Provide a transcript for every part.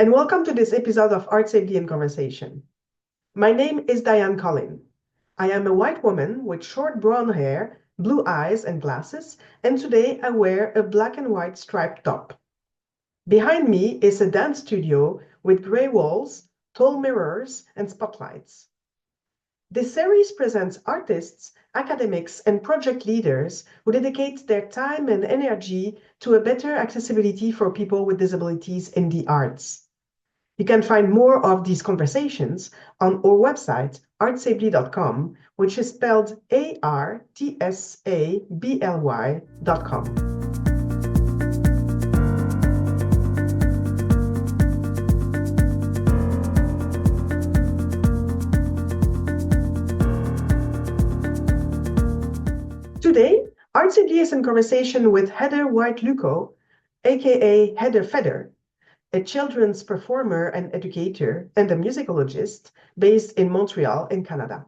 and welcome to this episode of ArtsAbly in Conversation. My name is Diane Collin. I am a white woman with short brown hair, blue eyes, and glasses, and today I wear a black and white striped top. Behind me is a dance studio with gray walls, tall mirrors, and spotlights. This series presents artists, academics, and project leaders who dedicate their time and energy to a better accessibility for people with disabilities in the arts. You can find more of these conversations on our website, artsably.com, which is spelled ArtsAbly.com. Today, ArtsAbly is in conversation with Heather White Luckow, aka Heather Feather, a children's performer and educator and a musicologist based in Montreal in Canada.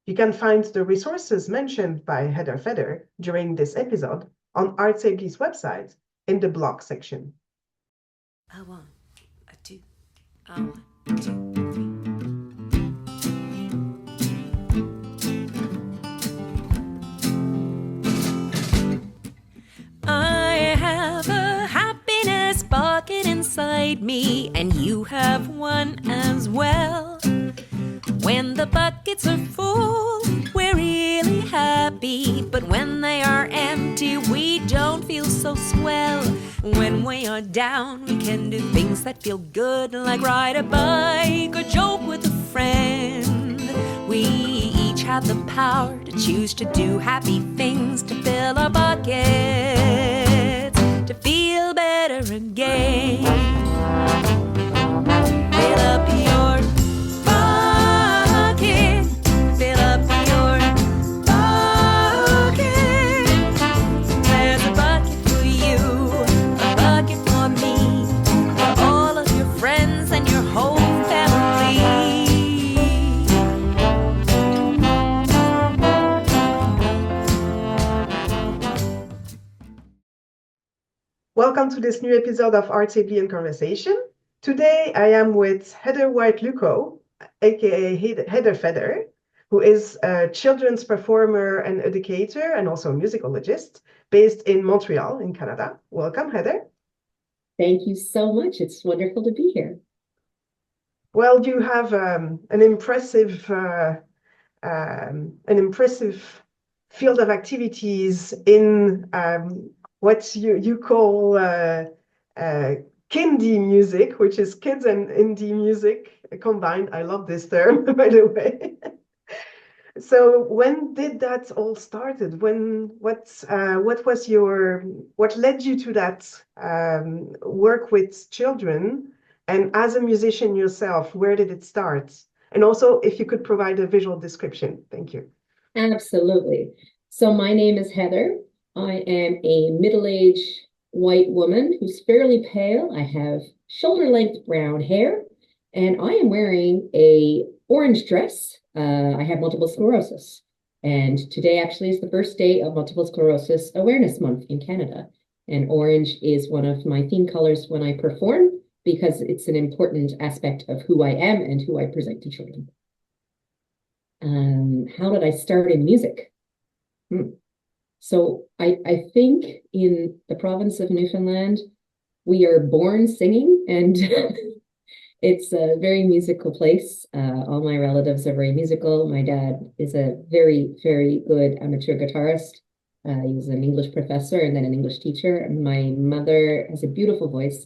You can find the resources mentioned by Heather Feather during this episode on ArtsAbly's website in the blog section. A one, a two, a one, two, three. I have a happiness bucket inside me, and you have one as well. When the buckets are full, we're really happy, but when they are empty, we don't feel so swell. When we are down, we can do things that feel good, like ride a bike or joke with a friend. We each have the power to choose to do happy things, to fill our buckets, to feel better again. Fill up your bucket, fill up your bucket. There's a bucket for you, a bucket for me, for all of your friends and your whole family. Welcome to this new episode of ArtsAbly in Conversation. Today I am with Heather White Luckow, aka Heather Feather, who is a children's performer and educator and also a musicologist based in Montreal in Canada. Welcome, Heather. Thank you so much. It's wonderful to be here. Well, you have an impressive field of activities in what you call kindie music, which is kids and indie music combined. I love this term, by the way. So when did that all started? What led you to that work with children? And as a musician yourself, where did it start? And also, if you could provide a visual description. Thank you. Absolutely. So my name is Heather. I am a middle-aged white woman who's fairly pale. I have shoulder-length brown hair, and I am wearing a orange dress. I have multiple sclerosis, and today actually is the first day of Multiple Sclerosis Awareness Month in Canada. And orange is one of my theme colors when I perform, because it's an important aspect of who I am and who I present to children. How did I start in music? So I think in the province of Newfoundland, we are born singing, and it's a very musical place. All my relatives are very musical. My dad is a very, very good amateur guitarist. He was an English professor and then an English teacher. And my mother has a beautiful voice.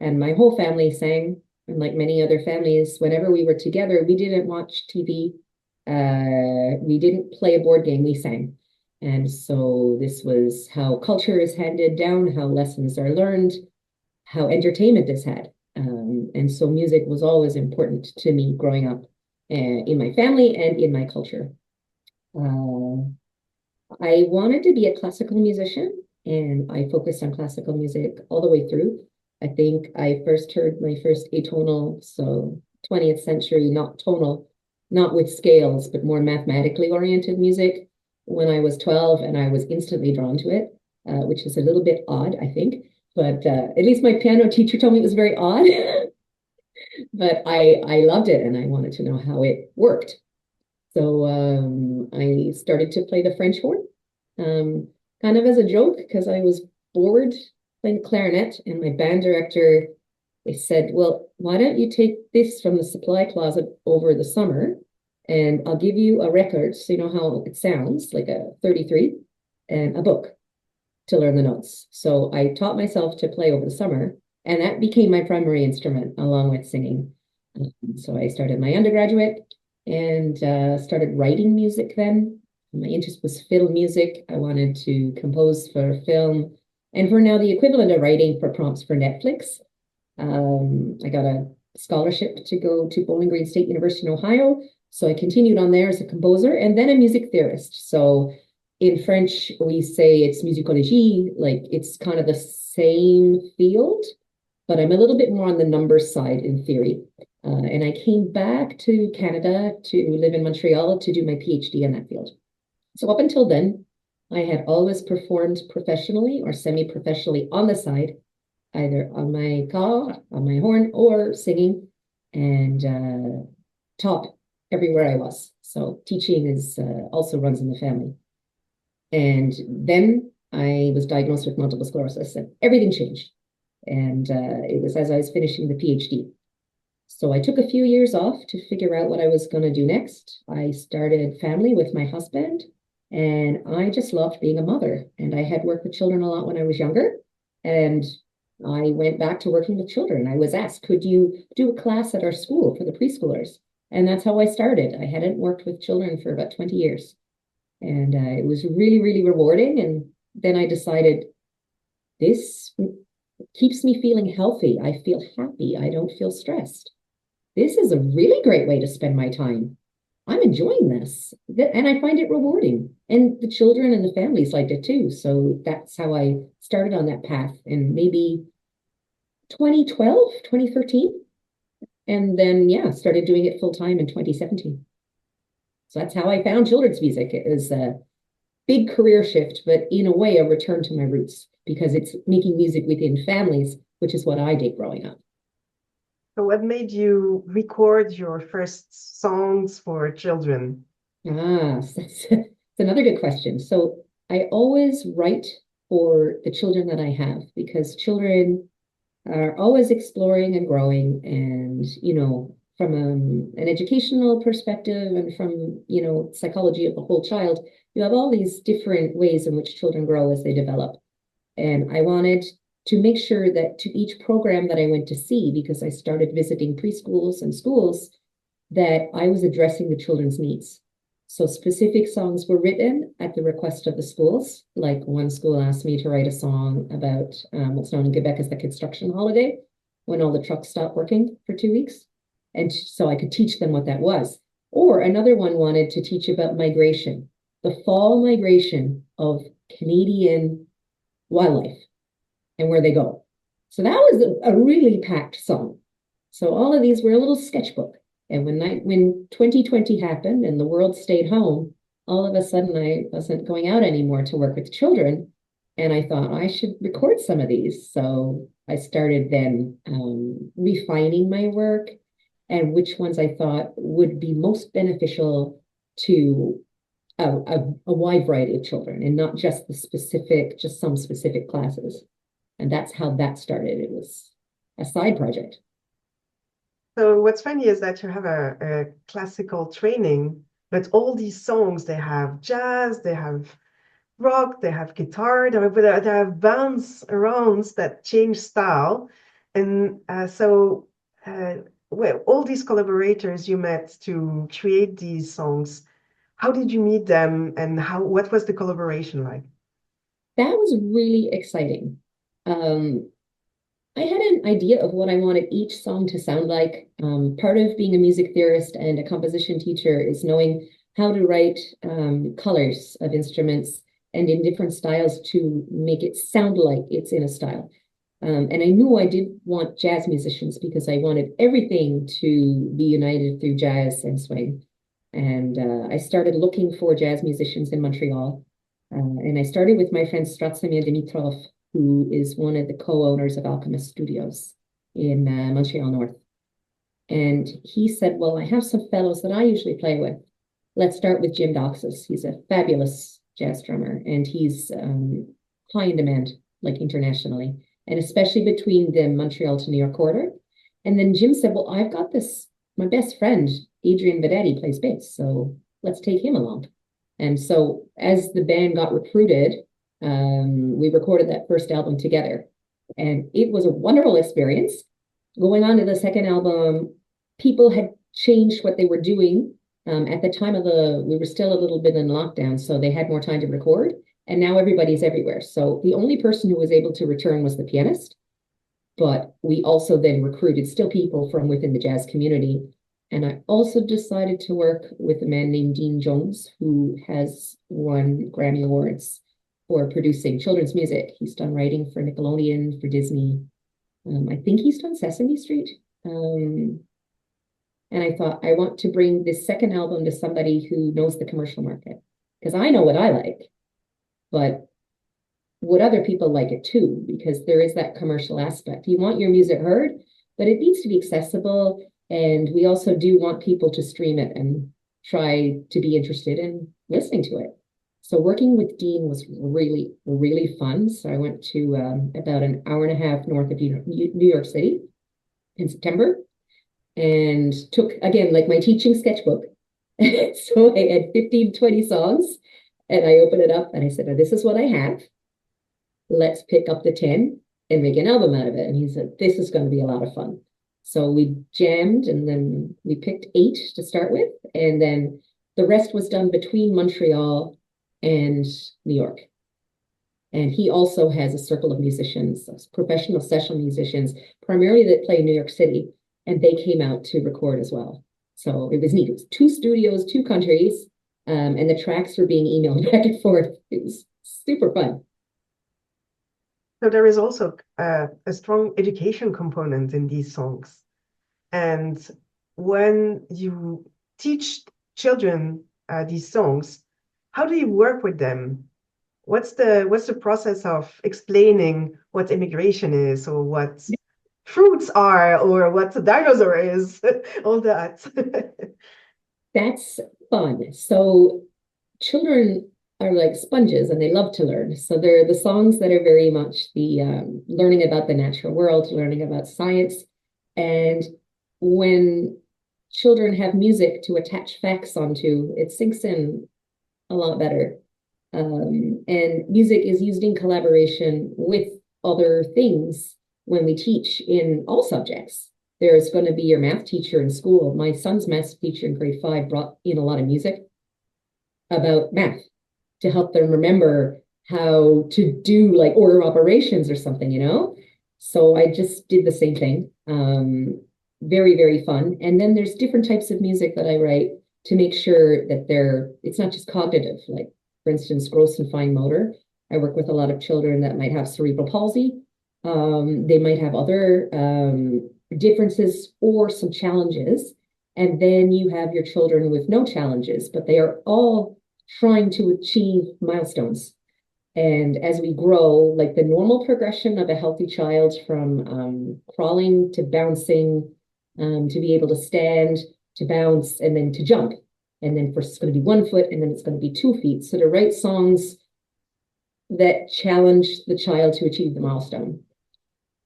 And my whole family sang. And like many other families, whenever we were together, we didn't watch TV. We didn't play a board game, we sang. And so this was how culture is handed down, how lessons are learned, how entertainment is had. And so music was always important to me growing up in my family and in my culture. I wanted to be a classical musician, and I focused on classical music all the way through. I think I first heard my first atonal, so 20th century, not tonal, not with scales, but more mathematically oriented music when I was 12, and I was instantly drawn to it, which is a little bit odd, I think. But at least my piano teacher told me it was very odd. But I loved it and I wanted to know how it worked. So I started to play the French horn, kind of as a joke because I was bored playing the clarinet, and my band director they said, "Well, why don't you take this from the supply closet over the summer, and I'll give you a record so you know how it sounds, like a 33, and a book to learn the notes." So I taught myself to play over the summer, and that became my primary instrument along with singing. So I started my undergraduate and started writing music then. My interest was film music. I wanted to compose for film and for now the equivalent of writing for prompts for Netflix. I got a scholarship to go to Bowling Green State University in Ohio. So I continued on there as a composer and then a music theorist. So in French, we say it's musicologie, like it's kind of the same field, but I'm a little bit more on the numbers side in theory. And I came back to Canada to live in Montreal to do my PhD in that field. So up until then, I had always performed professionally or semi-professionally on the side, either on my car, on my horn, or singing, and taught everywhere I was. So teaching is also runs in the family. And then I was diagnosed with multiple sclerosis, and everything changed. And it was as I was finishing the PhD. So I took a few years off to figure out what I was going to do next. I started family with my husband, and I just loved being a mother. And I had worked with children a lot when I was younger, and I went back to working with children. I was asked, could you do a class at our school for the preschoolers? And that's how I started. I hadn't worked with children for about 20 years. And it was really, really rewarding. And then I decided this keeps me feeling healthy. I feel happy. I don't feel stressed. This is a really great way to spend my time. I'm enjoying this. And I find it rewarding. And the children and the families liked it too. So that's how I started on that path in maybe 2012, 2013. And then, yeah, started doing it full time in 2017. So that's how I found children's music. It was a big career shift, but in a way, a return to my roots because it's making music within families, which is what I did growing up. So what made you record your first songs for children? That's another good question. So I always write for the children that I have because children are always exploring and growing. And, from an educational perspective and from, psychology of the whole child, you have all these different ways in which children grow as they develop. And I wanted to make sure that to each program that I went to see, because I started visiting preschools and schools, that I was addressing the children's needs. So specific songs were written at the request of the schools. Like one school asked me to write a song about what's known in Quebec as the construction holiday, when all the trucks stopped working for 2 weeks. And so I could teach them what that was. Or another one wanted to teach about migration, the fall migration of Canadian wildlife and where they go. So that was a really packed song. So all of these were a little sketchbook. And when 2020 happened and the world stayed home, all of a sudden I wasn't going out anymore to work with children. And I thought I should record some of these. So I started then refining my work and which ones I thought would be most beneficial to a wide variety of children and not just just some specific classes. And that's how that started. It was a side project. So what's funny is that you have a classical training, but all these songs, they have jazz, they have rock, they have guitar, they have bounce arounds that change style. And well, all these collaborators you met to create these songs, how did you meet them and what was the collaboration like? That was really exciting. I had an idea of what I wanted each song to sound like. Part of being a music theorist and a composition teacher is knowing how to write colors of instruments and in different styles to make it sound like it's in a style. And I knew I did want jazz musicians because I wanted everything to be united through jazz and swing. And I started looking for jazz musicians in Montreal. And I started with my friend Stratsimir Dimitrov, who is one of the co-owners of Alchemist Studios in Montreal North. And he said, well, I have some fellows that I usually play with. Let's start with Jim Doxas. He's a fabulous jazz drummer, and he's high in demand, like internationally, and especially between the Montreal to New York corridor. And then Jim said, well, I've got this, my best friend, Adrian Vedetti, plays bass, so let's take him along. And so as the band got recruited, we recorded that first album together. And it was a wonderful experience. Going on to the second album, people had changed what they were doing. At the time of we were still a little bit in lockdown, so they had more time to record. And now everybody's everywhere. So the only person who was able to return was the pianist. But we also then recruited still people from within the jazz community. And I also decided to work with a man named Dean Jones, who has won Grammy Awards for producing children's music. He's done writing for Nickelodeon, for Disney. I think he's done Sesame Street. And I thought, I want to bring this second album to somebody who knows the commercial market. Because I know what I like, but would other people like it too? Because there is that commercial aspect. You want your music heard, but it needs to be accessible. And we also do want people to stream it and try to be interested in listening to it. So working with Dean was really, really fun. So I went to about an hour and a half north of New York City in September and took, again, like my teaching sketchbook. So I had 15, 20 songs and I opened it up and I said, oh, this is what I have. Let's pick up the 10 and make an album out of it. And he said, this is going to be a lot of fun. So we jammed and then we picked 8 to start with. And then the rest was done between Montreal and New York. And he also has a circle of musicians, professional session musicians, primarily that play in New York City. And they came out to record as well. So it was neat. It was 2 studios, 2 countries, and the tracks were being emailed back and forth. It was super fun. So there is also a strong education component in these songs. And when you teach children these songs, how do you work with them? What's the process of explaining what immigration is, or what fruits are, or what a dinosaur is? All that. That's fun. So children are like sponges and they love to learn. So they're the songs that are very much the learning about the natural world, learning about science. And when children have music to attach facts onto, it sinks in a lot better. And music is used in collaboration with other things when we teach in all subjects. There's going to be your math teacher in school. My son's math teacher in grade 5 brought in a lot of music about math to help them remember how to do like order operations or something, you know? So I just did the same thing. Very, very fun. And then there's different types of music that I write to make sure that it's not just cognitive, like for instance, gross and fine motor. I work with a lot of children that might have cerebral palsy. They might have other differences or some challenges. And then you have your children with no challenges, but they are all trying to achieve milestones. And as we grow, like the normal progression of a healthy child from crawling to bouncing, to be able to stand, to bounce, and then to jump. And then first it's going to be 1 foot, and then it's going to be 2 feet. So to write songs that challenge the child to achieve the milestone.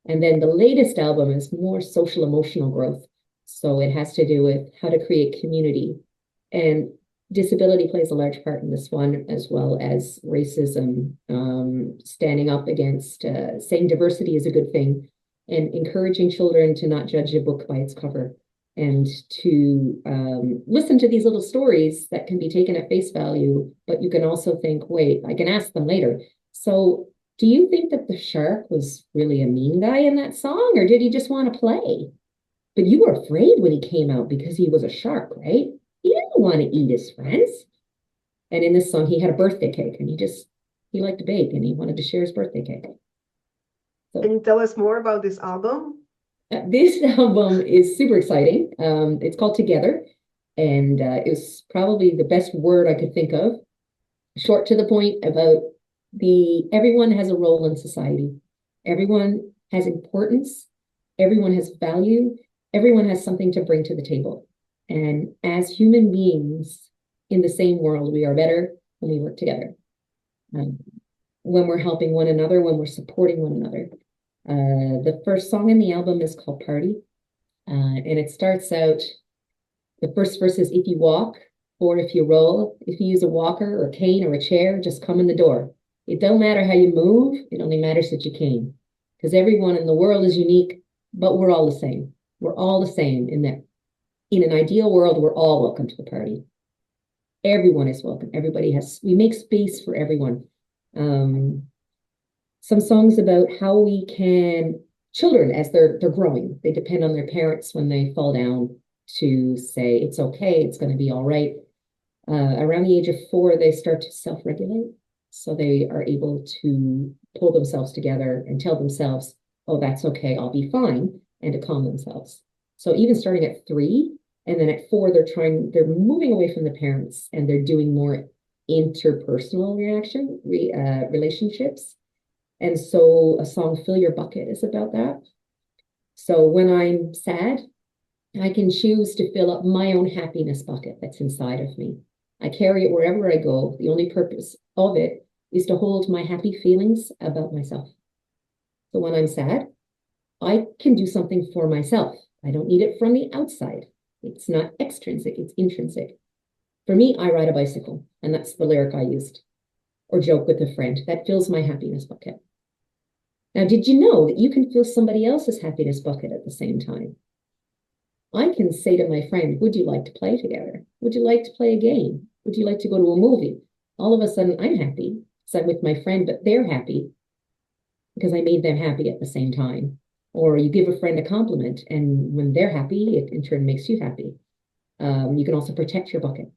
And then the latest album is more social emotional growth. So it has to do with how to create community. And disability plays a large part in this one, as well as racism, standing up against, saying diversity is a good thing, and encouraging children to not judge a book by its cover, and to listen to these little stories that can be taken at face value, but you can also think, wait, I can ask them later. So do you think that the shark was really a mean guy in that song, or did he just want to play? But you were afraid when he came out because he was a shark, right? He didn't want to eat his friends. And in this song, he had a birthday cake, and he liked to bake, and he wanted to share his birthday cake. So, can you tell us more about this album? This album is super exciting. It's called Together, and it's probably the best word I could think of. Short to the point about everyone has a role in society. Everyone has importance. Everyone has value. Everyone has something to bring to the table. And as human beings in the same world, we are better when we work together. When we're helping one another, when we're supporting one another. The first song in the album is called Party. And it starts out, the first verse is, if you walk or if you roll, if you use a walker or a cane or a chair, just come in the door. It don't matter how you move, it only matters that you came. Because everyone in the world is unique, but we're all the same. We're all the same in that in an ideal world, we're all welcome to the party. Everyone is welcome. We make space for everyone. Some songs about how we can, children, as they're growing, they depend on their parents when they fall down to say, it's okay, it's going to be all right. Around the age of 4, they start to self-regulate. So they are able to pull themselves together and tell themselves, oh, that's okay, I'll be fine, and to calm themselves. So even starting at 3, and then at 4, they're moving away from the parents and they're doing more interpersonal relationships. And so a song, Fill Your Bucket, is about that. So when I'm sad, I can choose to fill up my own happiness bucket that's inside of me. I carry it wherever I go. The only purpose of it is to hold my happy feelings about myself. So when I'm sad, I can do something for myself. I don't need it from the outside. It's not extrinsic, it's intrinsic. For me, I ride a bicycle, and that's the lyric I used. Or joke with a friend. That fills my happiness bucket. Now, did you know that you can fill somebody else's happiness bucket at the same time? I can say to my friend, would you like to play together? Would you like to play a game? Would you like to go to a movie? All of a sudden, I'm happy because I'm with my friend, but they're happy because I made them happy at the same time. Or you give a friend a compliment, and when they're happy, it in turn makes you happy. You can also protect your bucket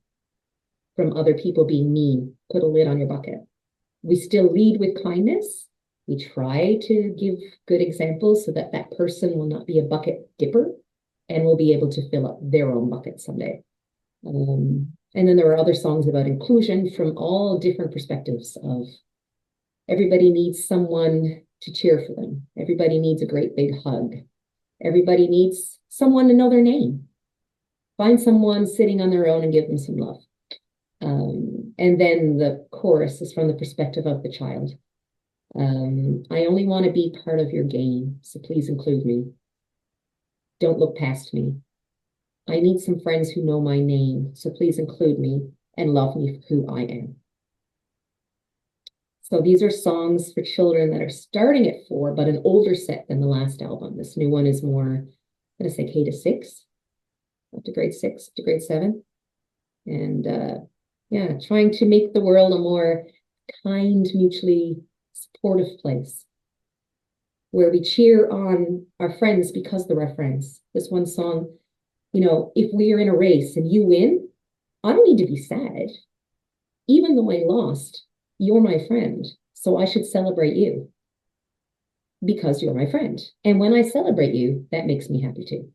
from other people being mean. Put a lid on your bucket. We still lead with kindness. We try to give good examples so that that person will not be a bucket dipper and will be able to fill up their own bucket someday. And then there are other songs about inclusion from all different perspectives of everybody needs someone to cheer for them. Everybody needs a great big hug. Everybody needs someone to know their name. Find someone sitting on their own and give them some love. And then the chorus is from the perspective of the child. I only want to be part of your game, so please include me. Don't look past me. I need some friends who know my name, so please include me and love me for who I am. So these are songs for children that are starting at 4, but an older set than the last album. This new one is more, I'm going to say K to 6, up to grade 6 to grade 7. And yeah, trying to make the world a more kind, mutually supportive place where we cheer on our friends because they're our friends. This one song, you know, if we are in a race and you win, I don't need to be sad. Even though I lost, you're my friend, so I should celebrate you because you're my friend. And when I celebrate you, that makes me happy too.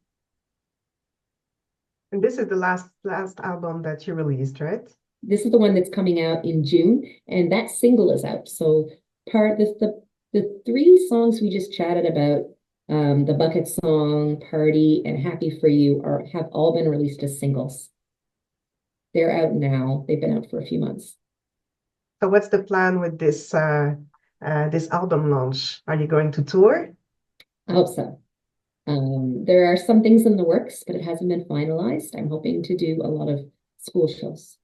And this is the last album that you released, right? This is the one that's coming out in June, and that single is out. So the 3 songs we just chatted about, the Bucket Song, Party, and Happy for You have all been released as singles. They're out now. They've been out for a few months. So what's the plan with this album launch? Are you going to tour? I hope so. There are some things in the works, but it hasn't been finalized. I'm hoping to do a lot of school shows.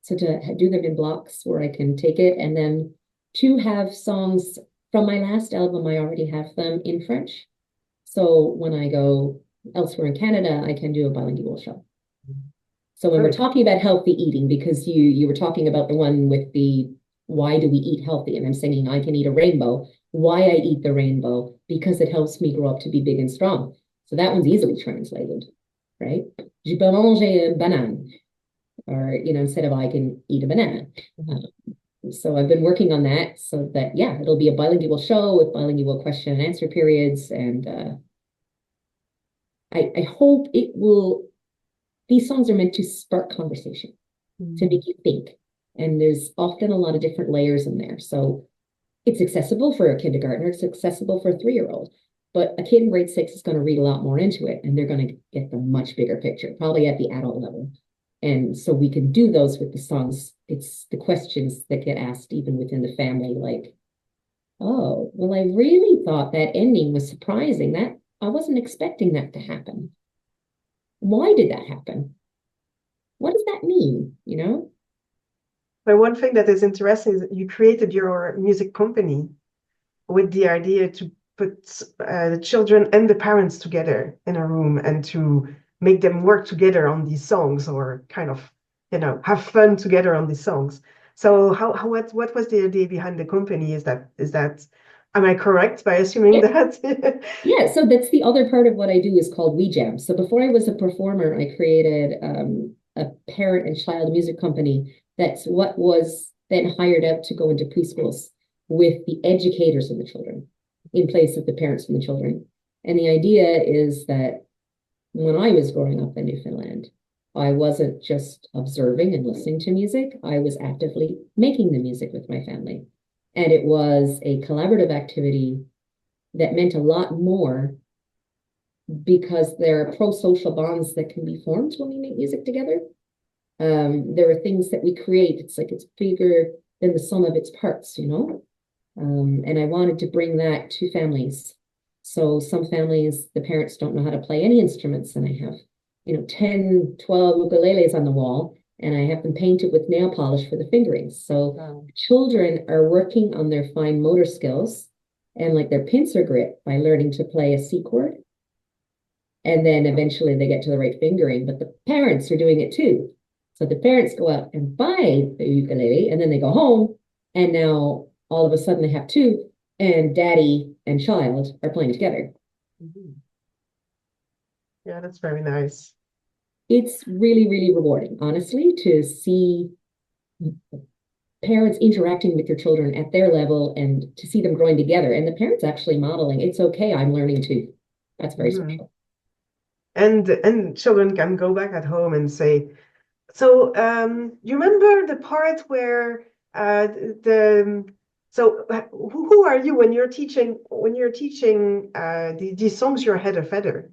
So to do them in blocks where I can take it, and then to have songs from my last album, I already have them in French. So when I go elsewhere in Canada, I can do a bilingual show. So when we're talking about healthy eating, because you were talking about the one with the why do we eat healthy? And I'm singing I can eat a rainbow. Why I eat the rainbow? Because it helps me grow up to be big and strong. So that one's easily translated, right? Je peux manger une banane. Or, you know, instead of I can eat a banana. So I've been working on that so that, yeah, it'll be a bilingual show with bilingual question and answer periods. And I hope it will, these songs are meant to spark conversation, to make you think. And there's often a lot of different layers in there. So it's accessible for a kindergartner, it's accessible for a 3-year-old. But a kid in grade 6 is going to read a lot more into it, and they're going to get the much bigger picture, probably at the adult level. And so we can do those with the songs. It's the questions that get asked even within the family, like, oh, well, I really thought that ending was surprising. That I wasn't expecting that to happen. Why did that happen? What does that mean? You know? But one thing that is interesting is that you created your music company with the idea to put the children and the parents together in a room and to make them work together on these songs, or kind of, have fun together on these songs. So what was the idea behind the company? Is that am I correct by assuming Yeah. that? Yeah, so that's the other part of what I do is called We Jam. So before I was a performer, I created a parent and child music company. That's what was then hired out to go into preschools with the educators of the children in place of the parents and the children. And the idea is that when I was growing up in Newfoundland, I wasn't just observing and listening to music, I was actively making the music with my family. And it was a collaborative activity that meant a lot more because there are pro-social bonds that can be formed when we make music together. There are things that we create. It's like it's bigger than the sum of its parts, you know? And I wanted to bring that to families. So some families, the parents don't know how to play any instruments, and I have, 10, 12 ukuleles on the wall, and I have them painted with nail polish for the fingerings. So children are working on their fine motor skills and like their pincer grip by learning to play a C chord. And then eventually they get to the right fingering, but the parents are doing it too. So the parents go out and buy the ukulele, and then they go home, and now all of a sudden they have two, and daddy and child are playing together. Mhm. Yeah, that's very nice. It's really, really rewarding, honestly, to see parents interacting with their children at their level and to see them growing together. And the parents actually modeling, it's okay, I'm learning too. That's very Mhm. special. And children can go back at home and say, so you remember the part where the so who are you when you're teaching these songs, you're Heather Feather?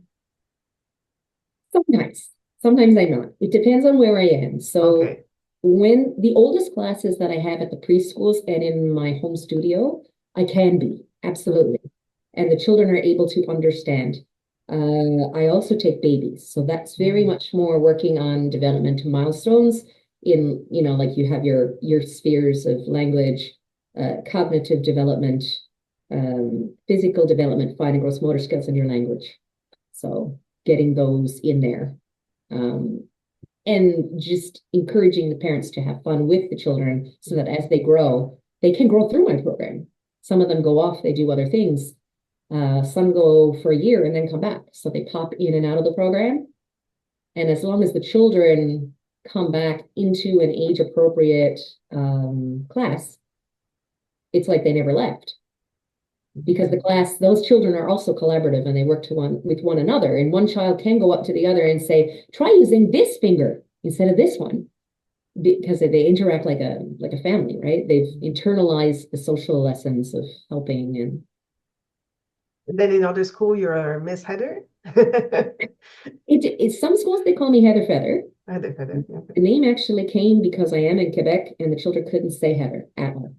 Sometimes I'm not. It depends on where I am. So Okay. when the oldest classes that I have at the preschools and in my home studio, I can be, absolutely. And the children are able to understand. I also take babies. So that's very much more working on developmental milestones in, like you have your spheres of language, cognitive development, physical development, fine and gross motor skills in your language. So getting those in there. And just encouraging the parents to have fun with the children so that as they grow, they can grow through my program. Some of them go off, they do other things. Some go for a year and then come back. So they pop in and out of the program. And as long as the children come back into an age appropriate class, it's like they never left. Because those children are also collaborative and they work with one another. And one child can go up to the other and say, try using this finger instead of this one. Because they interact like a family, right? They've internalized the social lessons of helping. And then in other school, you're Miss Heather? some schools, they call me Heather Feather. Heather Feather. The name actually came because I am in Quebec and the children couldn't say Heather at all.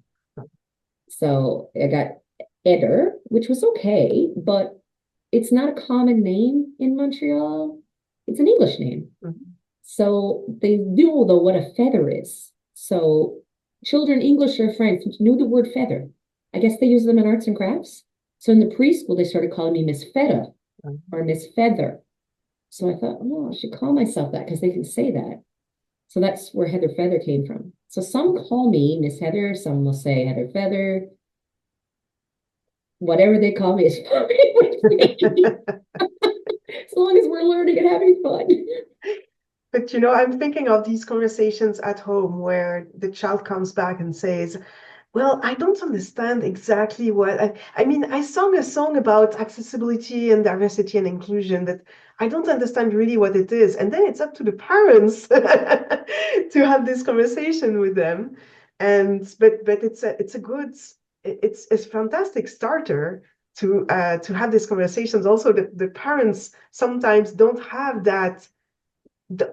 So I got Eder, which was okay, but it's not a common name in Montreal. It's an English name. Mm-hmm. So they knew, though, what a feather is. So children, English or French, knew the word feather. I guess they use them in arts and crafts. So in the preschool, they started calling me Miss Feather or Miss Feather. So I thought, oh, I should call myself that because they can say that. So that's where Heather Feather came from. So some call me Miss Heather, some will say Heather Feather. Whatever they call me is fine with me. As long as we're learning and having fun. But I'm thinking of these conversations at home where the child comes back and says, well, I don't understand exactly what I mean. I sung a song about accessibility and diversity and inclusion, but I don't understand really what it is. And then it's up to the parents to have this conversation with them. But it's a fantastic starter to have these conversations. Also, the parents sometimes don't have that,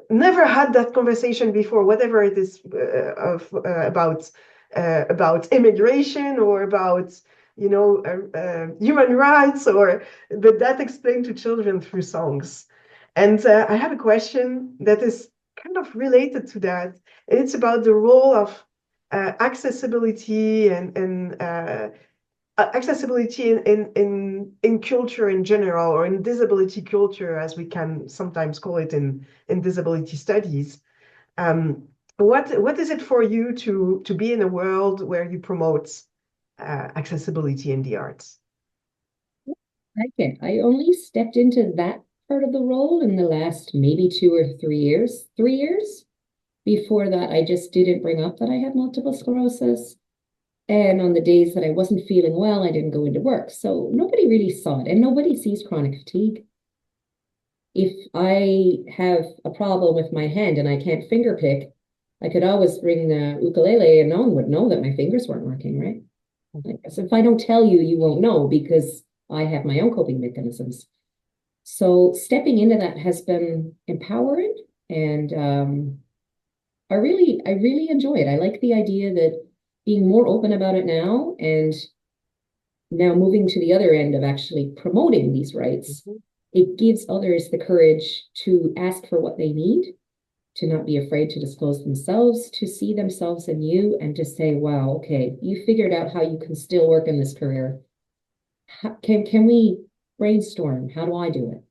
never had that conversation before, whatever it is, about immigration or about human rights, but that explained to children through songs. And I have a question that is kind of related to that. And it's about the role of accessibility and accessibility in culture in general, or in disability culture, as we can sometimes call it in disability studies. What is it for you to be in a world where you promote accessibility in the arts? I only stepped into that part of the role in the last maybe 2 or 3 years. 3 years. Before that, I just didn't bring up that I had multiple sclerosis. And on the days that I wasn't feeling well, I didn't go into work. So nobody really saw it, and nobody sees chronic fatigue. If I have a problem with my hand and I can't finger pick, I could always bring the ukulele and no one would know that my fingers weren't working, right? So if I don't tell you, you won't know because I have my own coping mechanisms. So stepping into that has been empowering, and I really enjoy it. I like the idea that being more open about it now, and now moving to the other end of actually promoting these rights, it gives others the courage to ask for what they need, to not be afraid to disclose themselves, to see themselves in you, and to say, wow, okay, you figured out how you can still work in this career. Can we brainstorm? How do I do it?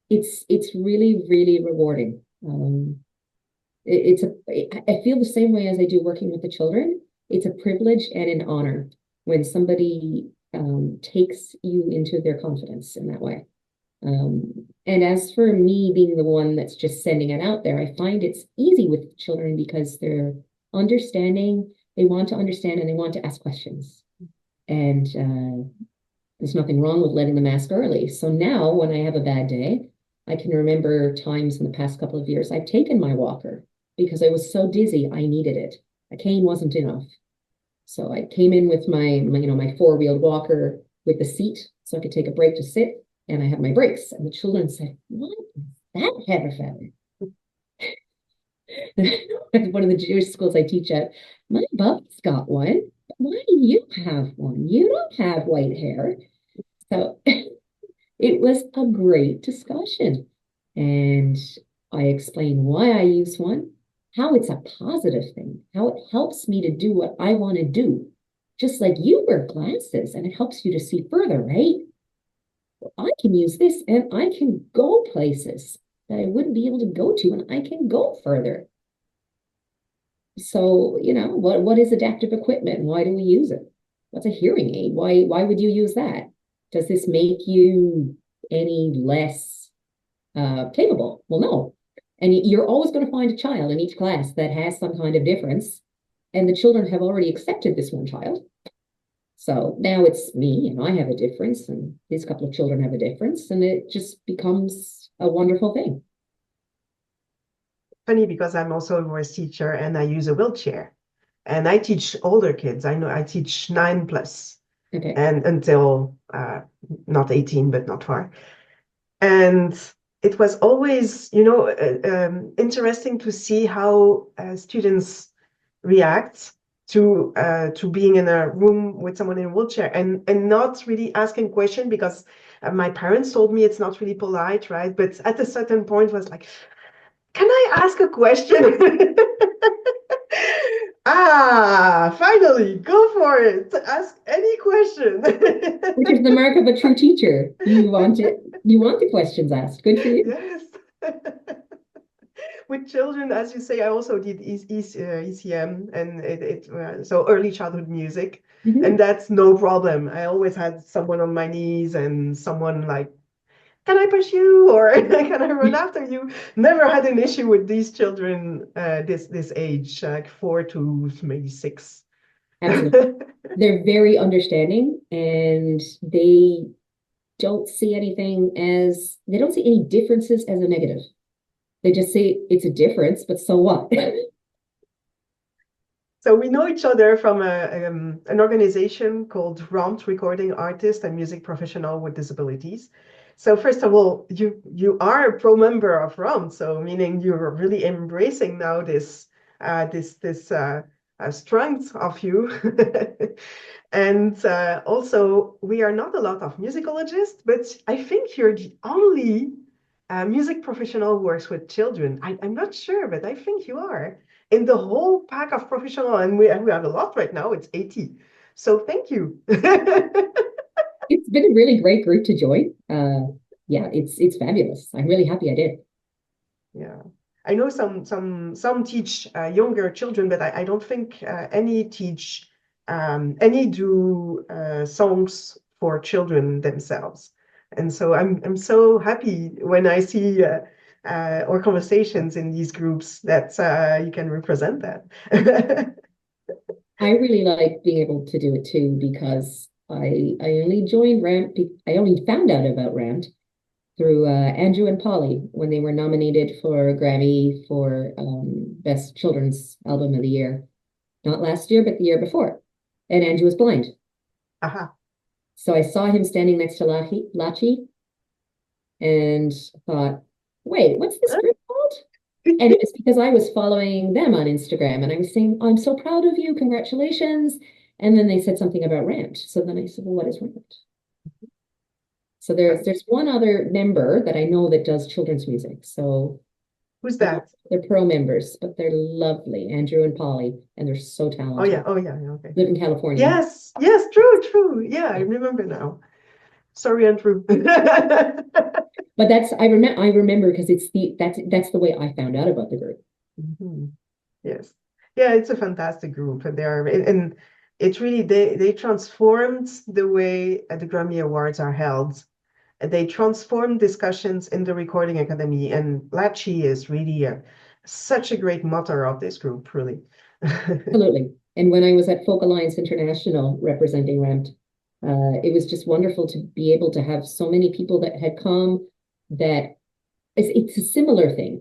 It's really, really rewarding. I feel the same way as I do working with the children. It's a privilege and an honor when somebody takes you into their confidence in that way. And as for me being the one that's just sending it out there, I find it's easy with children because they're understanding, they want to understand, and they want to ask questions. And there's nothing wrong with letting them ask early. So now when I have a bad day, I can remember times in the past couple of years I've taken my walker because I was so dizzy, I needed it. A cane wasn't enough. So I came in with my four-wheeled walker with the seat so I could take a break to sit, and I had my breaks. And the children said, "What is that, Heather Feather?" One of the Jewish schools I teach at, "My Bubba's got one. Why do you have one? You don't have white hair." So it was a great discussion. And I explained why I use one, how it's a positive thing, how it helps me to do what I want to do. Just like you wear glasses and it helps you to see further, right? Well, I can use this and I can go places that I wouldn't be able to go to, and I can go further. So, what is adaptive equipment? Why do we use it? What's a hearing aid? Why would you use that? Does this make you any less capable? Well, no. And you're always going to find a child in each class that has some kind of difference. And the children have already accepted this one child. So now it's me, and I have a difference, and these couple of children have a difference, and it just becomes a wonderful thing. Funny, because I'm also a voice teacher and I use a wheelchair. And I teach older kids. I teach 9+. Okay. And until not 18, but not far. And it was always, interesting to see how students react to being in a room with someone in a wheelchair, and not really asking questions, because my parents told me it's not really polite, right? But at a certain point was like, can I ask a question? Finally, go for it. Ask any question. Which is the mark of a true teacher. You want the questions asked. Good for you. Yes. With children, as you say, I also did ECM, and so early childhood music, and that's no problem. I always had someone on my knees and someone like, can I push you, or can I run after you? Never had an issue with these children this age, like 4 to maybe 6. Absolutely. They're very understanding, and they don't see any differences as a negative. They just say it's a difference, but so what? So we know each other from an organization called ROMT, Recording Artist and Music Professional with Disabilities. So first of all, you are a pro member of ROMT, so meaning you're really embracing now this strength of you. And also, we are not a lot of musicologists, but I think you're the only music professional who works with children. I'm not sure, but I think you are in the whole pack of professional, and we have a lot right now. It's 80. So thank you. It's been a really great group to join. Yeah, it's fabulous. I'm really happy I did. Yeah. I know some teach younger children, but I don't think any teach any do songs for children themselves. And so I'm so happy when I see our conversations in these groups that you can represent that. I really like being able to do it too because I only joined Ramp. I only found out about Ramp through Andrew and Polly when they were nominated for a Grammy for Best Children's Album of the Year. Not last year, but the year before. And Andrew was blind. Aha. So I saw him standing next to Lachi and thought, wait, what's this group called? And it was because I was following them on Instagram and I was saying, I'm so proud of you, congratulations. And then they said something about Rant. So then I said, well, what is Rant? So there's one other member that I know that does children's music. So Who's that? they're pro members, but they're lovely, Andrew and Polly, and they're so talented. Oh yeah, okay. Live in California. Yes, true. Yeah, I remember now. Sorry, Andrew. But I remember because that's the way I found out about the group. Mm-hmm. Yes. Yeah, it's a fantastic group. And it's really they transformed the way the Grammy Awards are held. They transformed discussions in the Recording Academy, and Lachi is really such a great motto of this group, really. Absolutely. And when I was at Folk Alliance International representing REMT, it was just wonderful to be able to have so many people that had come that it's a similar thing.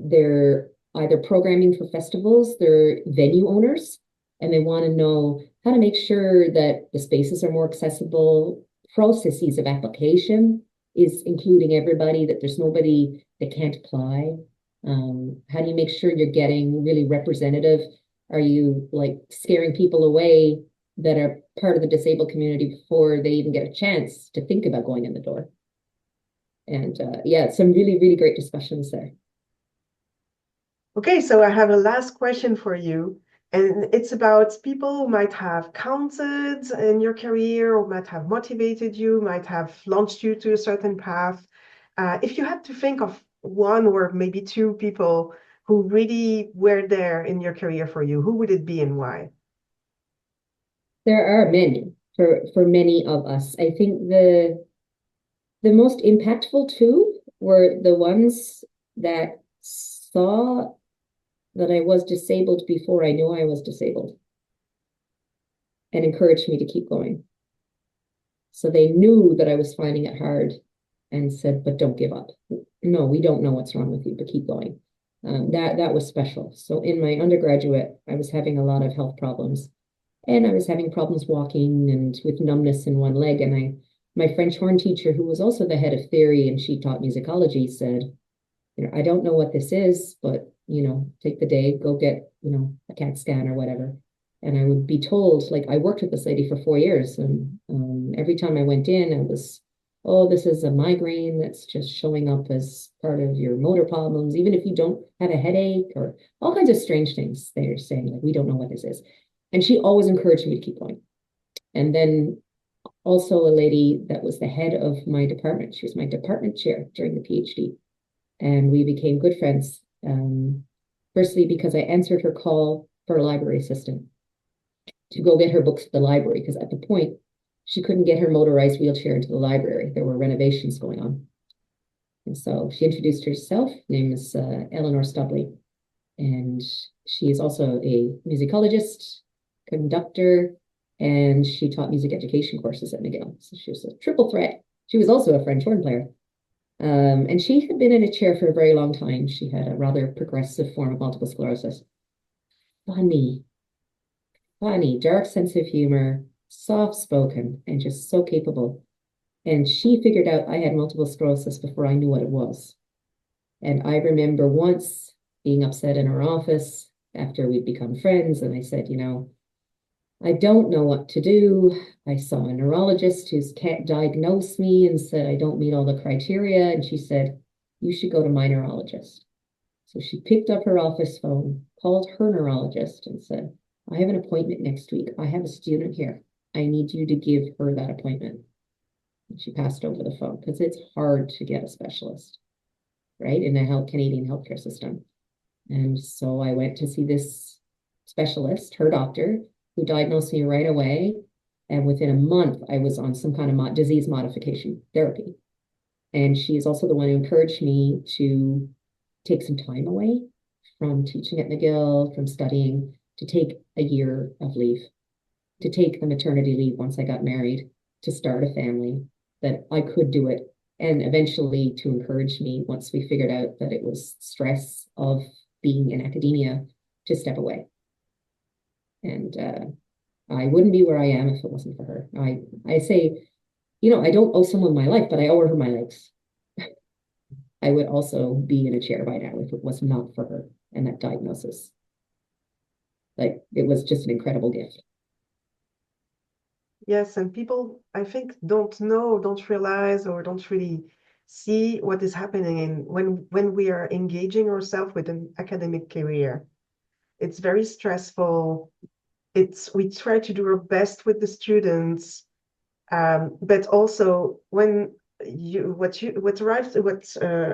They're either programming for festivals, they're venue owners, and they want to know how to make sure that the spaces are more accessible. Processes of application is including everybody, that there's nobody that can't apply. How do you make sure you're getting really representative? Are you like scaring people away that are part of the disabled community before they even get a chance to think about going in the door? And yeah, some really, really great discussions there. Okay, so I have a last question for you. And it's about people who might have counted in your career or might have motivated you, might have launched you to a certain path. If you had to think of one or maybe two people who really were there in your career for you, who would it be and why? There are many for many of us. I think the most impactful two were the ones that saw that I was disabled before I knew I was disabled and encouraged me to keep going. So they knew that I was finding it hard and said, but don't give up. No, we don't know what's wrong with you, but keep going. That was special. So in my undergraduate, I was having a lot of health problems and I was having problems walking and with numbness in one leg. And my French horn teacher, who was also the head of theory and she taught musicology, said, I don't know what this is, but take the day, go get, a CAT scan or whatever. And I would be told, like, I worked with this lady for 4 years. And every time I went in, it was, oh, this is a migraine that's just showing up as part of your motor problems, even if you don't have a headache or all kinds of strange things they're saying, like, we don't know what this is. And she always encouraged me to keep going. And then also a lady that was the head of my department. She was my department chair during the PhD. And we became good friends. Firstly, because I answered her call for a library assistant to go get her books to the library, because at the point, she couldn't get her motorized wheelchair into the library. There were renovations going on. And so she introduced herself. Her name is Eleanor Stubley. And she is also a musicologist, conductor, and she taught music education courses at McGill. So she was a triple threat. She was also a French horn player. And she had been in a chair for a very long time. She had a rather progressive form of multiple sclerosis. Funny. funny, dark sense of humor, soft spoken, and just so capable. And she figured out I had multiple sclerosis before I knew what it was. And I remember once being upset in her office after we'd become friends, and I said, I don't know what to do. I saw a neurologist who's diagnosed me and said I don't meet all the criteria. And she said, you should go to my neurologist. So she picked up her office phone, called her neurologist, and said, I have an appointment next week. I have a student here. I need you to give her that appointment. And she passed over the phone because it's hard to get a specialist, right, in the Canadian healthcare system. And so I went to see this specialist, her doctor, who diagnosed me right away. And within a month, I was on some kind of disease modification therapy. And she is also the one who encouraged me to take some time away from teaching at McGill, from studying, to take a year of leave, to take the maternity leave once I got married, to start a family, that I could do it. And eventually to encourage me, once we figured out that it was stress of being in academia, to step away. And I wouldn't be where I am if it wasn't for her. I say, I don't owe someone my life, but I owe her my legs. I would also be in a chair by now if it was not for her and that diagnosis. Like, it was just an incredible gift. Yes, and people, I think, don't know, don't realize, or don't really see what is happening in when we are engaging ourselves with an academic career. It's very stressful. We try to do our best with the students, but also when what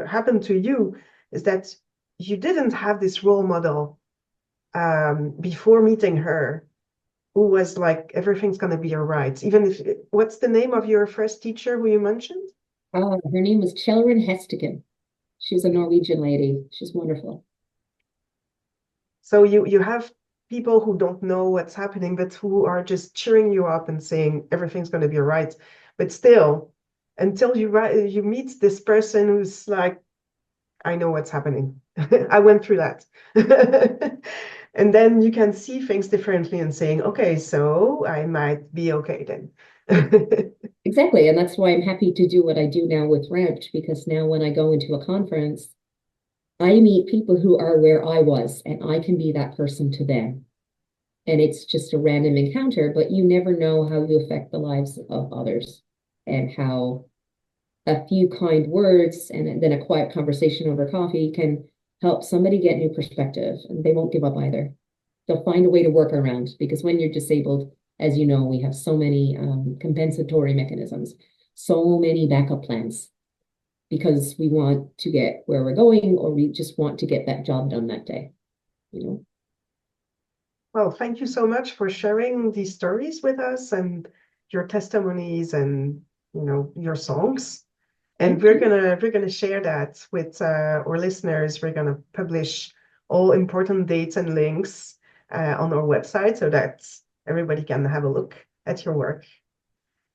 happened to you is that you didn't have this role model before meeting her, who was like, everything's gonna be all right. Even if, what's the name of your first teacher who you mentioned? Her name was Kjellren Hesteken. She was a Norwegian lady. She's wonderful. So you have people who don't know what's happening, but who are just cheering you up and saying everything's going to be all right. But still, until you meet this person who's like, I know what's happening. I went through that. And then you can see things differently and saying, okay, so I might be okay then. Exactly. And that's why I'm happy to do what I do now with Ramped, because now when I go into a conference, I meet people who are where I was, and I can be that person to them. And it's just a random encounter, but you never know how you affect the lives of others, and how a few kind words and then a quiet conversation over coffee can help somebody get new perspective, and they won't give up either. They'll find a way to work around, because when you're disabled, as you know, we have so many compensatory mechanisms, so many backup plans, because we want to get where we're going, or we just want to get that job done that day, Well, thank you so much for sharing these stories with us and your testimonies and your songs. And we're gonna share that with our listeners. We're gonna publish all important dates and links on our website so that everybody can have a look at your work.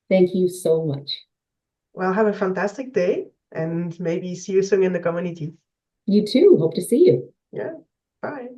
Thank you so much. Well, have a fantastic day and maybe see you soon in the community. You too. Hope to see you. Yeah, bye.